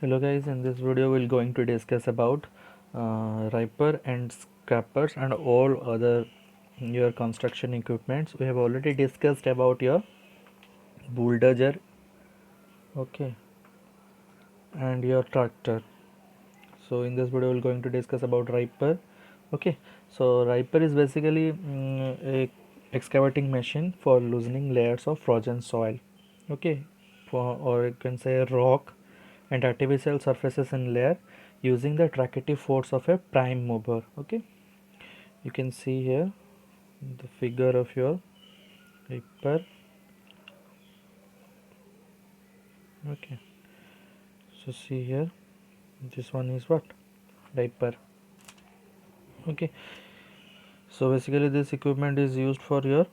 Hello guys, in this video we're going to discuss about riper and scrapers and all other your construction equipments. We have already discussed about your bulldozer, okay, and your tractor. So in this video we're going to discuss about riper. Okay, so riper is basically a excavating machine for loosening layers of frozen soil, okay, for, or you can say rock and artificial surfaces in layer using the tractive force of a prime mover. Okay, you can see here the figure of your ripper. Okay, so see here, this one is what, ripper. Okay, so basically this equipment is used for your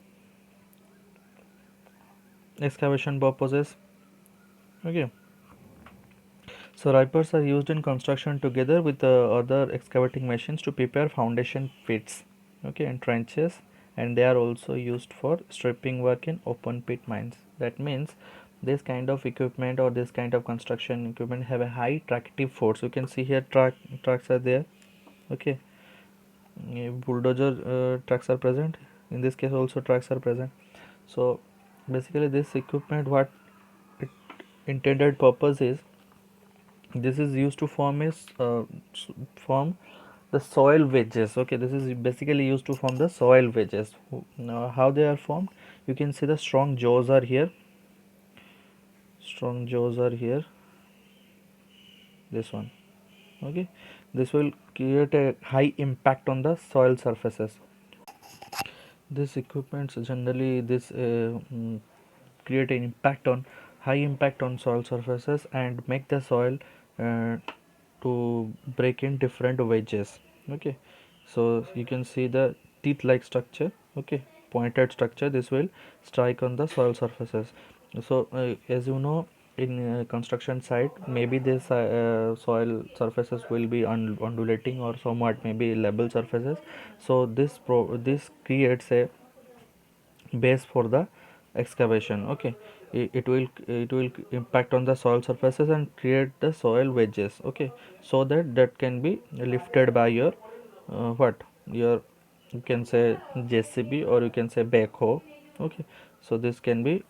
excavation purposes. Okay, so rippers are used in construction together with other excavating machines to prepare foundation pits, okay, and trenches, and they are also used for stripping work in open pit mines. That means this kind of equipment or this kind of construction equipment have a high tractive force. You can see here trucks are there, okay, bulldozer trucks are present. In this case also trucks are present. So basically this equipment, what it intended purpose is, this is used to form form the soil wedges. Okay, this is basically used to form the soil wedges. Now how they are formed, you can see the strong jaws are here, strong jaws are here, this one. Okay, this will create a high impact on the soil surfaces. This equipment generally create an impact on high impact on soil surfaces and make the soil uh, to break in different wedges. Okay, so you can see the teeth like structure, okay, pointed structure. This will strike on the soil surfaces. So as you know, in construction site, maybe this soil surfaces will be undulating or somewhat maybe level surfaces. So this creates a base for the excavation. Okay, it will impact on the soil surfaces and create the soil wedges. Okay, so that can be lifted by your what your, you can say JCB or you can say backhoe. Okay, so this can be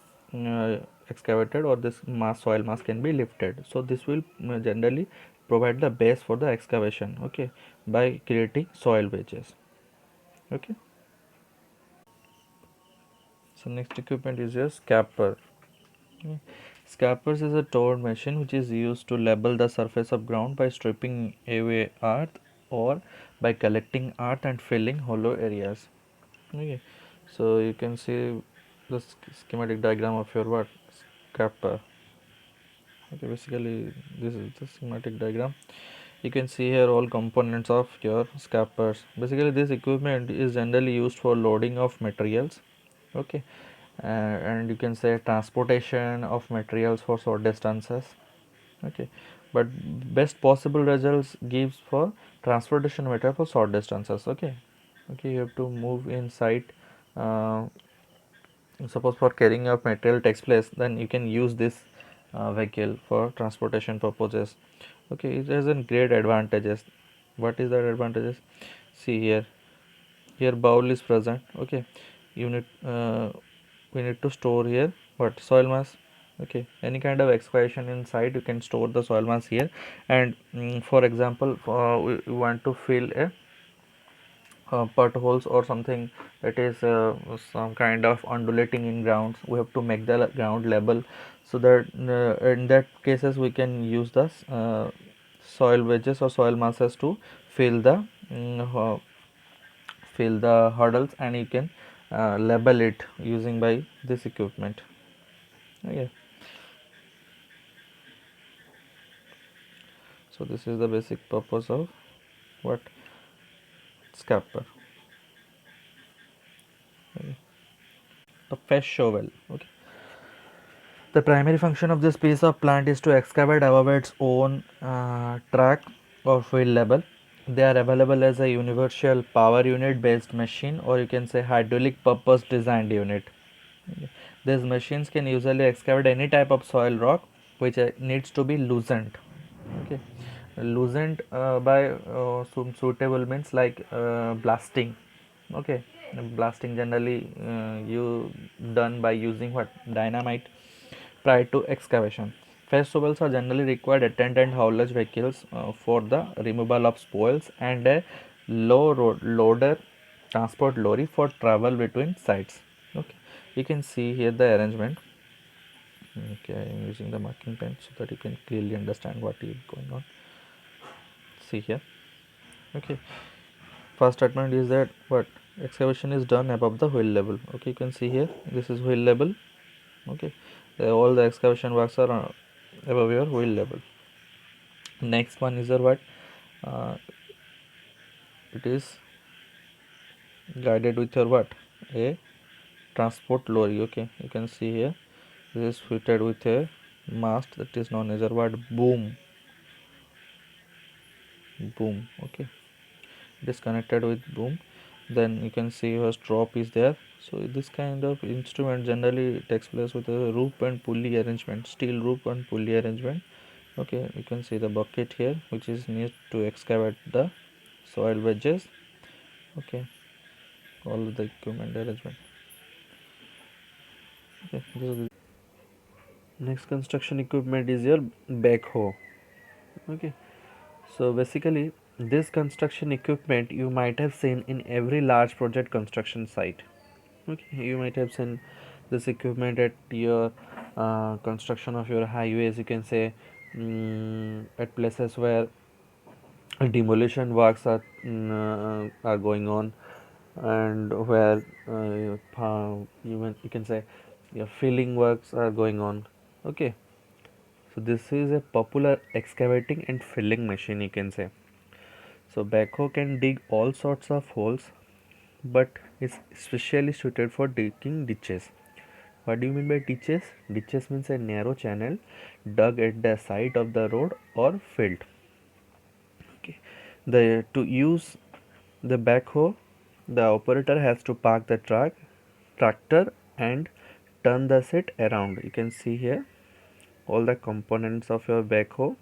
excavated, or this soil mass can be lifted. So this will generally provide the base for the excavation, okay, by creating soil wedges. Okay, so next equipment is your scraper. Okay. Scrapers is a towed machine which is used to level the surface of ground by stripping away earth or by collecting earth and filling hollow areas. Okay, so you can see the schematic diagram of your what, scraper. Okay, basically this is the schematic diagram. You can see here all components of your scrapers. Basically this equipment is generally used for loading of materials, okay, and you can say transportation of materials for short distances, okay, but best possible results gives for transportation matter for short distances. Okay, okay, you have to move inside, uh, suppose for carrying of material takes place, then you can use this vehicle for transportation purposes. Okay, it has a great advantages. What is that advantages? See here, here bowl is present. Okay, you need we need to store here what, soil mass. Okay, any kind of excavation inside, you can store the soil mass here. And for example, we want to fill a potholes or something that is some kind of undulating in grounds, we have to make the ground level, so that in that cases we can use the soil wedges or soil masses to fill the mm, uh, fill the hurdles, and you can label it using by this equipment. Okay, so this is the basic purpose of what, scraper. Okay. The fast shovel. Okay, the primary function of this piece of plant is to excavate above its own track or field level. They are available as a universal power unit based machine, or you can say hydraulic purpose designed unit. Okay. These machines can usually excavate any type of soil rock which needs to be loosened. Okay, loosened by some suitable means like blasting. Okay, blasting generally you done by using what, dynamite prior to excavation. Festivals are generally required attendant haulage vehicles for the removal of spoils and a loader transport lorry for travel between sites. Okay, you can see here the arrangement. Okay, I am using the marking pen so that you can clearly understand what is going on. See here. Okay, first statement is that what, excavation is done above the wheel level. Okay, you can see here this is wheel level. Okay, all the excavation works are above your wheel level. Next one is your what, uh, it is guided with your what, a transport lorry. Okay, you can see here this is fitted with a mast that is known as your what, boom. Okay, it is connected with boom. Then you can see your strop is there. So this kind of instrument generally takes place with a rope and pulley arrangement, steel rope and pulley arrangement. Okay, you can see the bucket here which is needed to excavate the soil wedges. Okay, all the equipment arrangement. Okay, this is next construction equipment is your backhoe. Okay, so basically this construction equipment you might have seen in every large project construction site. Okay, you might have seen this equipment at your construction of your highways, you can say, at places where demolition works are going on, and where you can say your filling works are going on. Okay, so this is a popular excavating and filling machine, you can say. So backhoe can dig all sorts of holes, but is especially suited for digging ditches. What do you mean by ditches? Ditches means a narrow channel dug at the side of the road or field. Okay. To use the backhoe, the operator has to park the tractor and turn the set around. You can see here all the components of your backhoe.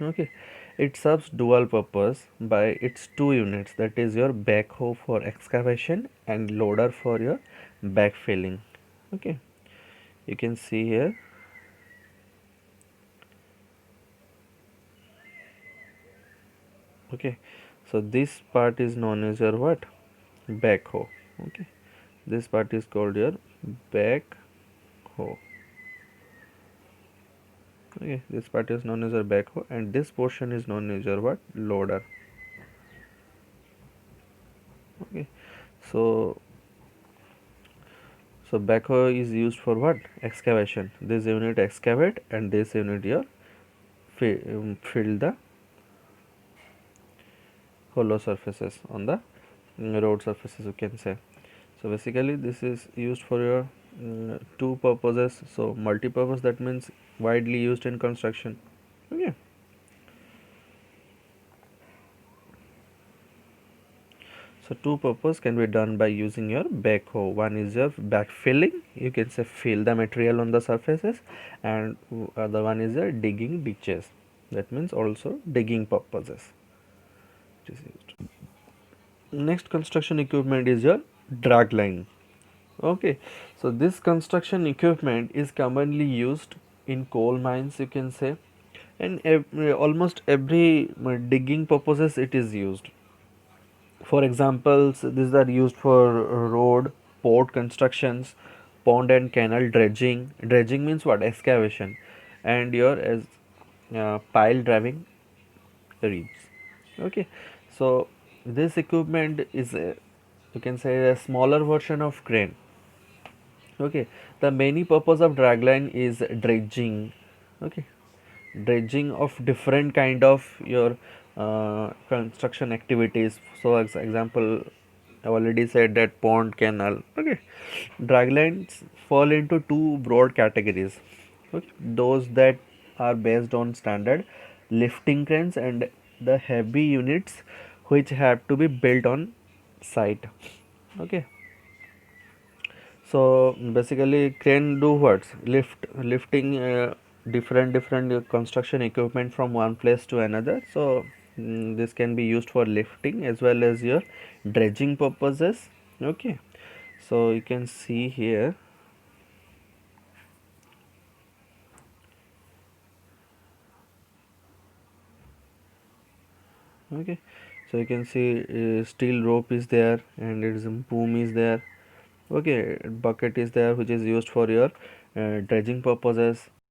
Okay, it serves dual purpose by its two units, that is your backhoe for excavation and loader for your backfilling. Okay, you can see here. Okay, so this part is known as your what, backhoe. Okay, this part is called your backhoe. Okay, this part is known as your backhoe and this portion is known as your what, loader. Okay, so backhoe is used for what, excavation. This unit excavate and this unit your fill the hollow surfaces on the road surfaces, you can say. So basically this is used for your two purposes. So multi-purpose, that means widely used in construction. Okay, so two purpose can be done by using your backhoe. One is your backfilling, you can say fill the material on the surfaces, and other one is your digging ditches, that means also digging purposes it is used. Next construction equipment is your dragline. Okay, so this construction equipment is commonly used in coal mines, you can say, and almost every digging purposes it is used. For examples, these are used for road, port constructions, pond and canal dredging. Dredging means what? Excavation, and your as pile driving reeds. Okay, so this equipment is you can say a smaller version of crane. Okay, the main purpose of dragline is dredging. Okay, dredging of different kind of your construction activities. So as example, I already said that pond, canal. Okay, draglines fall into two broad categories. Okay, those that are based on standard lifting cranes and the heavy units which have to be built on site. Okay, so basically crane do what, lifting different construction equipment from one place to another. So this can be used for lifting as well as your dredging purposes. Okay, so you can see here. Okay, so you can see steel rope is there, and its boom is there. Okay, bucket is there which is used for your dredging purposes.